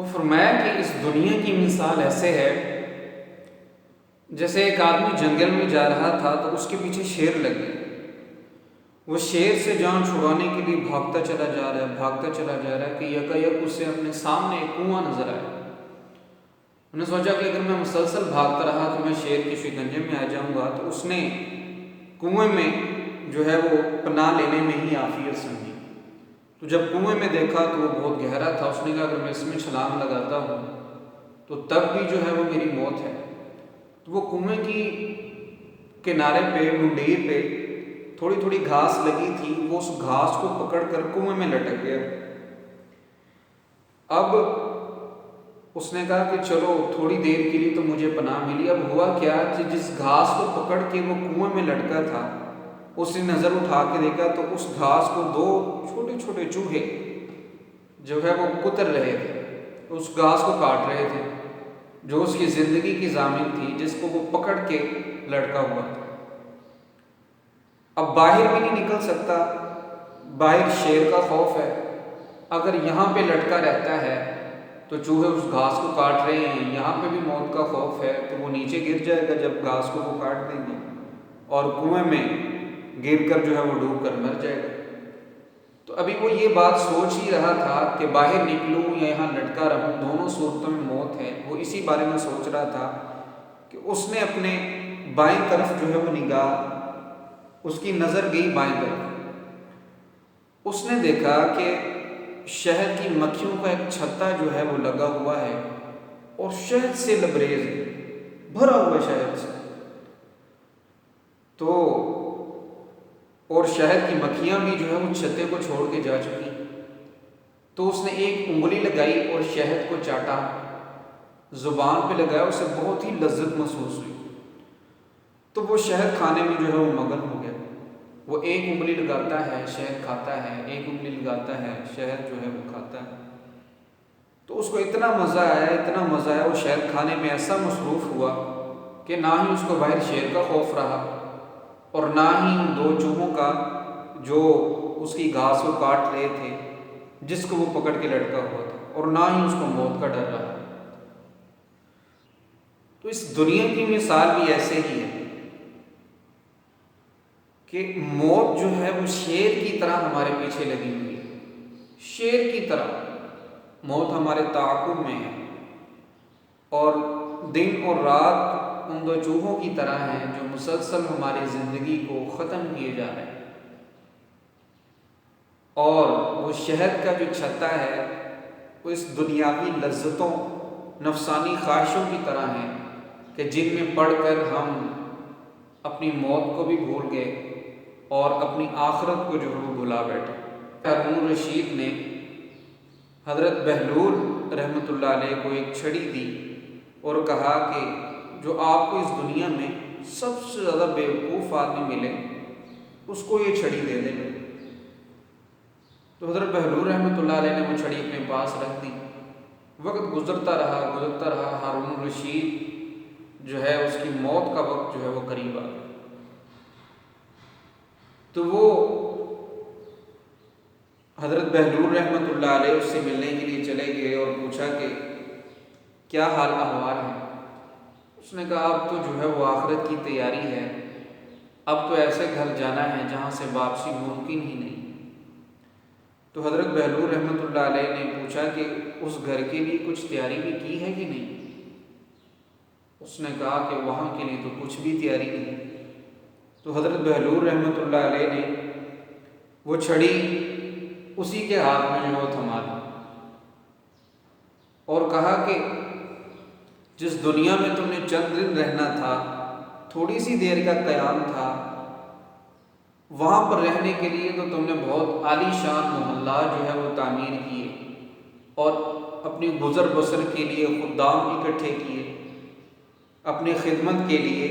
وہ فرمایا کہ اس دنیا کی مثال ایسے ہے جیسے ایک آدمی جنگل میں جا رہا تھا تو اس کے پیچھے شیر لگ گیا۔ وہ شیر سے جان چھڑانے کے لیے بھاگتا چلا جا رہا ہے کہ یکایک اسے اپنے سامنے ایک کنواں نظر آیا۔ انہوں نے سوچا کہ اگر میں مسلسل بھاگتا رہا تو میں شیر کے شکنجے میں آ جاؤں گا، تو اس نے کنویں میں جو ہے وہ پناہ لینے میں ہی عافیت سمجھی۔ تو جب کنویں میں دیکھا تو وہ بہت گہرا تھا، اس نے کہا اگر میں اس میں چھلانگ لگاتا ہوں تو تب بھی جو ہے وہ میری موت ہے۔ تو وہ کنویں کی کنارے پہ منڈیر پہ تھوڑی تھوڑی گھاس لگی تھی، وہ اس گھاس کو پکڑ کر کنویں میں لٹک گیا۔ اب اس نے کہا کہ چلو تھوڑی دیر کے لیے تو مجھے پناہ ملی۔ اب ہوا کیا کہ جس گھاس کو پکڑ کے وہ کنویں میں لٹکا تھا، اس نے نظر اٹھا کے دیکھا تو اس گھاس کو دو چھوٹے چھوٹے چوہے جو ہے وہ کتر رہے تھے، اس گھاس کو کاٹ رہے تھے، جو اس کی زندگی کی ضامن تھی، جس کو وہ پکڑ کے لٹکا ہوا تھا۔ اب باہر بھی نہیں نکل سکتا، باہر شیر کا خوف ہے، اگر یہاں پہ لٹکا رہتا ہے تو چوہے اس گھاس کو کاٹ رہے ہیں، یہاں پہ بھی موت کا خوف ہے، تو وہ نیچے گر جائے گا جب گھاس کو وہ کاٹ دیں گے، اور کنویں میں گر کر جو ہے وہ ڈوب کر مر جائے گا۔ تو ابھی وہ یہ بات سوچ ہی رہا تھا کہ باہر نکلوں یا یہاں لٹکا رہوں، دونوں صورتوں میں موت ہے، وہ اسی بارے میں سوچ رہا تھا کہ اس نے اپنے بائیں طرف جو ہے وہ نگاہ، اس کی نظر گئی بائیں طرف۔ اس نے دیکھا کہ شہد کی مکھیوں کا ایک چھتا جو ہے وہ لگا ہوا ہے اور شہد سے لبریز ہے، بھرا ہوا شہد سے، تو اور شہد کی مکھیاں بھی جو ہے وہ چھتے کو چھوڑ کے جا چکی۔ تو اس نے ایک انگلی لگائی اور شہد کو چاٹا، زبان پہ لگایا، اسے بہت ہی لذت محسوس ہوئی، تو وہ شہد کھانے میں جو ہے وہ مگن ہو گیا۔ وہ ایک انگلی لگاتا ہے شہد کھاتا ہے، ایک انگلی لگاتا ہے شہد جو ہے وہ کھاتا ہے۔ تو اس کو اتنا مزہ آیا، وہ شہد کھانے میں ایسا مصروف ہوا کہ نہ ہی اس کو باہر شیر کا خوف رہا اور نہ ہی ان دو چوہوں کا جو اس کی گھاس کو کاٹ رہے تھے، جس کو وہ پکڑ کے لٹکا ہوا تھا، اور نہ ہی اس کو موت کا ڈر رہا۔ تو اس دنیا کی مثال بھی ایسے ہی ہے کہ موت جو ہے وہ شیر کی طرح ہمارے پیچھے لگی ہوئی ہے، شیر کی طرح موت ہمارے تعاقب میں ہے، اور دن اور رات ان دو چوہوں کی طرح ہیں جو مسلسل ہماری زندگی کو ختم کیے جا رہے ہیں۔ اور وہ شہد کا جو چھتا ہے وہ اس دنیاوی لذتوں، نفسانی خواہشوں کی طرح ہیں کہ جن میں پڑھ کر ہم اپنی موت کو بھی بھول گئے اور اپنی آخرت کو جو ہے وہ بھلا بیٹھے۔ ہارون رشید نے حضرت بہلول رحمۃ اللہ علیہ کو ایک چھڑی دی اور کہا کہ جو آپ کو اس دنیا میں سب سے زیادہ بیوقوف آدمی ملے اس کو یہ چھڑی دے دیں۔ تو حضرت بہلول رحمۃ اللہ علیہ نے وہ چھڑی اپنے پاس رکھ دی۔ وقت گزرتا رہا، ہارون رشید جو ہے اس کی موت کا وقت جو ہے وہ قریب آ گیا۔ تو وہ حضرت بہلول رحمۃ اللہ علیہ اس سے ملنے کے لیے چلے گئے اور پوچھا کہ کیا حال احوال ہے؟ اس نے کہا اب تو جو ہے وہ آخرت کی تیاری ہے، اب تو ایسے گھر جانا ہے جہاں سے واپسی ممکن ہی نہیں۔ تو حضرت بہلول رحمۃ اللہ علیہ نے پوچھا کہ اس گھر کے لیے کچھ تیاری بھی کی ہے کہ نہیں؟ اس نے کہا کہ وہاں کے لیے تو کچھ بھی تیاری نہیں۔ تو حضرت بہلول رحمۃ اللہ علیہ نے وہ چھڑی اسی کے ہاتھ میں جو وہ تھما دی اور کہا کہ جس دنیا میں تم نے چند دن رہنا تھا، تھوڑی سی دیر کا قیام تھا، وہاں پر رہنے کے لیے تو تم نے بہت عالی شان محلات جو ہے وہ تعمیر کیے اور اپنی گزر بسر کے لیے خدام اکٹھے کیے، اپنی خدمت کے لیے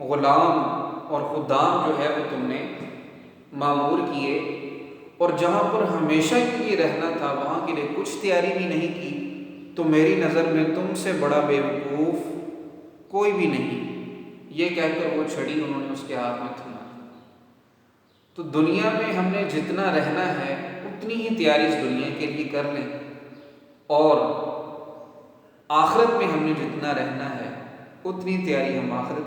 غلام اور خدام جو ہے وہ تم نے معمور کیے، اور جہاں پر ہمیشہ کے لیے رہنا تھا وہاں کے لیے کچھ تیاری بھی نہیں کی، تو میری نظر میں تم سے بڑا بیوقوف کوئی بھی نہیں۔ یہ کہہ کر وہ چھڑی انہوں نے اس کے ہاتھ میں تھما۔ تو دنیا میں ہم نے جتنا رہنا ہے اتنی ہی تیاری اس دنیا کے لیے کر لیں، اور آخرت میں ہم نے جتنا رہنا ہے اتنی تیاری ہم آخرت